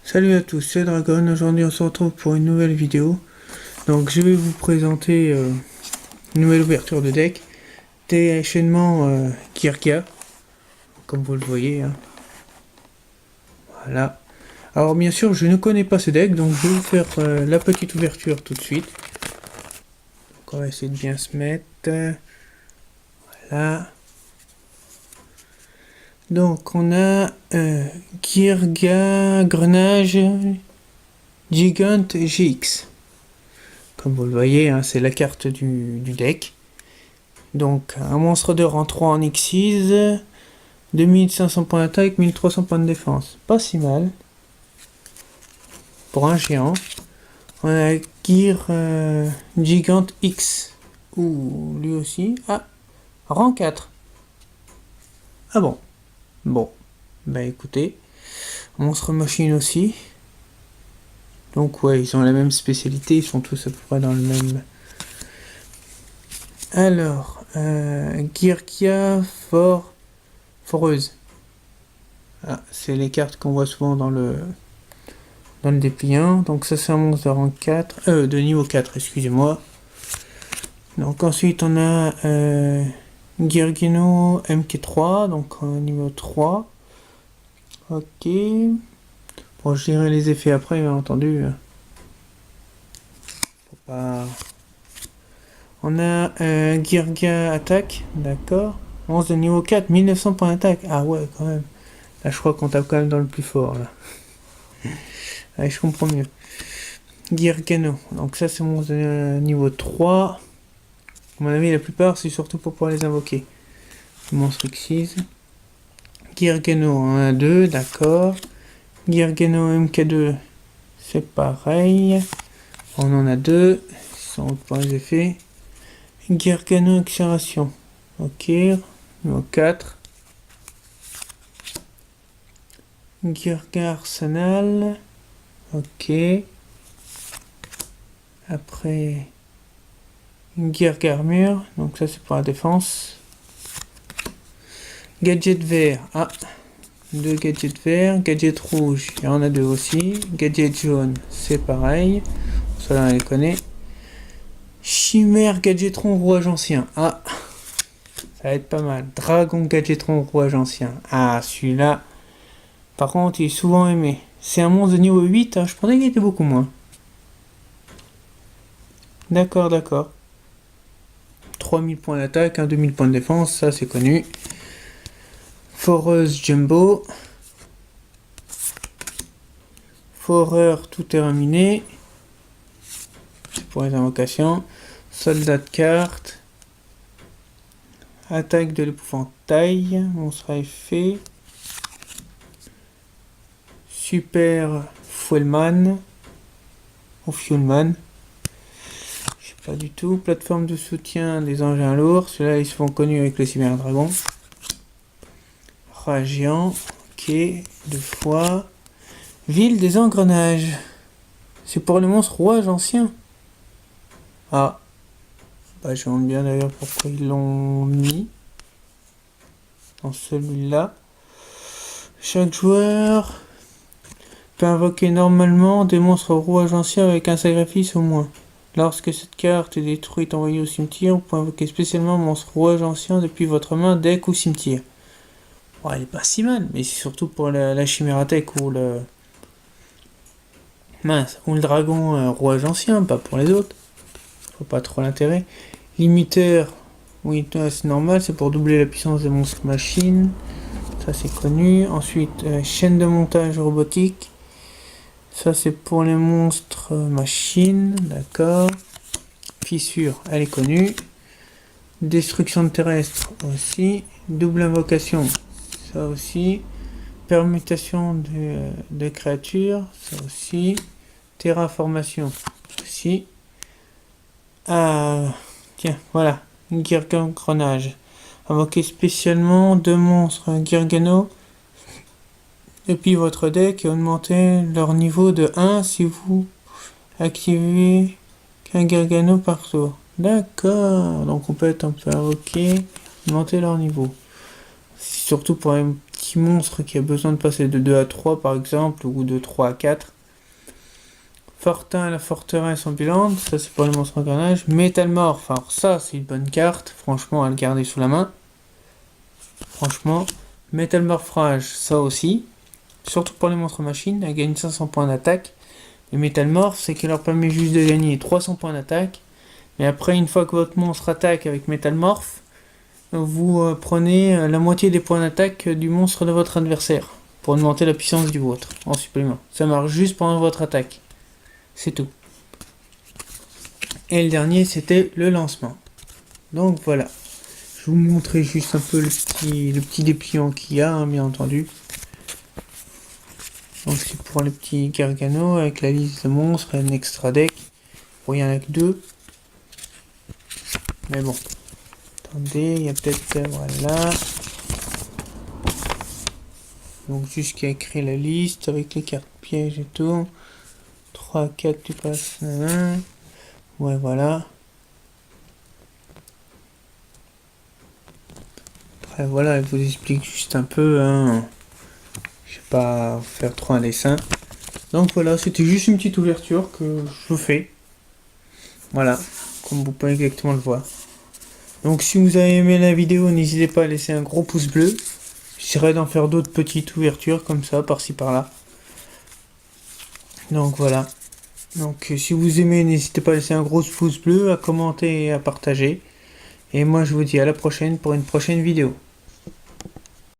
Salut à tous, c'est Dragon. Aujourd'hui on se retrouve pour une nouvelle vidéo. Donc je vais vous présenter une nouvelle ouverture de deck. Déchaînement Kirkia, comme vous le voyez. Hein. Voilà. Alors bien sûr je ne connais pas ce deck, donc je vais vous faire la petite ouverture tout de suite. Donc on va essayer de bien se mettre. Voilà. Donc on a Kirga Grenage Gigant GX. Comme vous le voyez, hein, c'est la carte du deck. Donc, un monstre de rang 3 en X6, 2500 points d'attaque, 1300 points de défense. Pas si mal. Pour un géant. On a Gear Gigant X. Ouh, lui aussi. Ah, rang 4. Ah bon. Bon. Bah écoutez. Monstre machine aussi. Donc ouais, ils ont la même spécialité. Ils sont tous à peu près dans le même... Alors, Girkia Foreuse. Ah, c'est les cartes qu'on voit souvent dans le dépliant. Donc ça c'est un monstre de rang 4, de niveau 4, excusez-moi. Donc ensuite on a Girgino MK3, donc niveau 3. Ok. Bon, je dirai les effets après, bien entendu. Faut pas... On a Girga Attaque, d'accord. Monstre de niveau 4, 1900 points d'attaque. Ah ouais, quand même. Là, je crois qu'on tape quand même dans le plus fort, là. Allez, je comprends mieux. Girgano. Donc ça, c'est monstre de niveau 3. À mon avis, la plupart, c'est surtout pour pouvoir les invoquer. Monstre X6. Girgano, on en a 2, d'accord. Girgano MK2, c'est pareil. On en a 2. Ils sont pour les effets. Girgano Accélération. Ok. Niveau 4. Girga Arsenal. Ok. Après. Girga Armure. Donc ça c'est pour la défense. Gadget vert. Ah. 2 gadgets verts. Gadget rouge. Il y en a 2 aussi. Gadget jaune. C'est pareil. Cela on les connaît. Chimère Gadgetron Rouage Ancien. Ah, ça va être pas mal. Dragon Gadgetron Rouage Ancien. Ah, celui-là. Par contre, il est souvent aimé. C'est un monstre de niveau 8. Hein. Je pensais qu'il était beaucoup moins. D'accord, d'accord. 3000 points d'attaque, 2000 points de défense. Ça, c'est connu. Foreuse Jumbo. Foreur tout terminé. C'est pour les invocations. Soldat de carte. Attaque de l'épouvantail. Monstre à effet. Super Fuelman. Ou Fuelman. Je sais pas du tout. Plateforme de soutien des engins lourds. Ceux-là, ils se font connus avec le Cyberdragon. Rat géant. Ok. 2 fois. Ville des engrenages. C'est pour le monstre rouage ancien. Ah. Bah, je me demande bien d'ailleurs pourquoi ils l'ont mis dans celui-là. Chaque joueur peut invoquer normalement des monstres rouage anciens avec un sacrifice au moins. Lorsque cette carte est détruite envoyée au cimetière, vous pouvez invoquer spécialement un monstre rouage ancien depuis votre main, deck ou cimetière. Bon, elle est pas si mal, mais c'est surtout pour la chimératech ou le... Mince, ou le dragon rouage ancien, pas pour les autres. Faut pas trop l'intérêt. Limiteur, oui, c'est normal, c'est pour doubler la puissance des monstres machines. Ça c'est connu. Ensuite, chaîne de montage robotique. Ça c'est pour les monstres machines, d'accord. Fissure, elle est connue. Destruction de terrestre aussi. Double invocation, ça aussi. Permutation de créatures, ça aussi. Terraformation, aussi. Ah, tiens, voilà. Girgengrenage. Invoquez spécialement 2 monstres Girgano depuis votre deck et augmentez leur niveau de 1 si vous activez qu'un Girgano par tour. D'accord, donc on peut invoquer, augmenter leur niveau. C'est surtout pour petit monstre qui a besoin de passer de 2 à 3 par exemple, ou de 3 à 4. Fortin, la forteresse ambulante, ça c'est pour les monstres engrenages. Métalmorphe, alors ça c'est une bonne carte, franchement à le garder sous la main. Franchement, Métalmorphrage, ça aussi. Surtout pour les monstres machines, elle gagne 500 points d'attaque. Les métalmorphes, c'est qu'elle leur permet juste de gagner 300 points d'attaque. Mais après, une fois que votre monstre attaque avec métalmorphe, vous prenez la moitié des points d'attaque du monstre de votre adversaire. Pour augmenter la puissance du vôtre, en supplément. Ça marche juste pendant votre attaque. C'est tout. Et le dernier, c'était le lancement. Donc voilà. Je vous montrer juste un peu le petit dépliant qu'il y a, hein, bien entendu. Donc c'est pour les petits Gargano avec la liste de monstres et un extra deck. Bon, il y en a que 2. Mais bon. Attendez, il y a peut-être... voilà. Donc juste qu'il y a écrit la liste avec les cartes pièges et tout. 3, 4, tu passes. Ouais, voilà. Après, voilà, je vous explique juste un peu. Hein. Je vais pas faire trop un dessin. Donc voilà, c'était juste une petite ouverture que je vous fais. Voilà, comme vous pouvez exactement le voir. Donc si vous avez aimé la vidéo, n'hésitez pas à laisser un gros pouce bleu. J'essaierai d'en faire d'autres petites ouvertures comme ça, par-ci par-là. Donc voilà. Donc si vous aimez, n'hésitez pas à laisser un gros pouce bleu, à commenter et à partager. Et moi je vous dis à la prochaine pour une prochaine vidéo.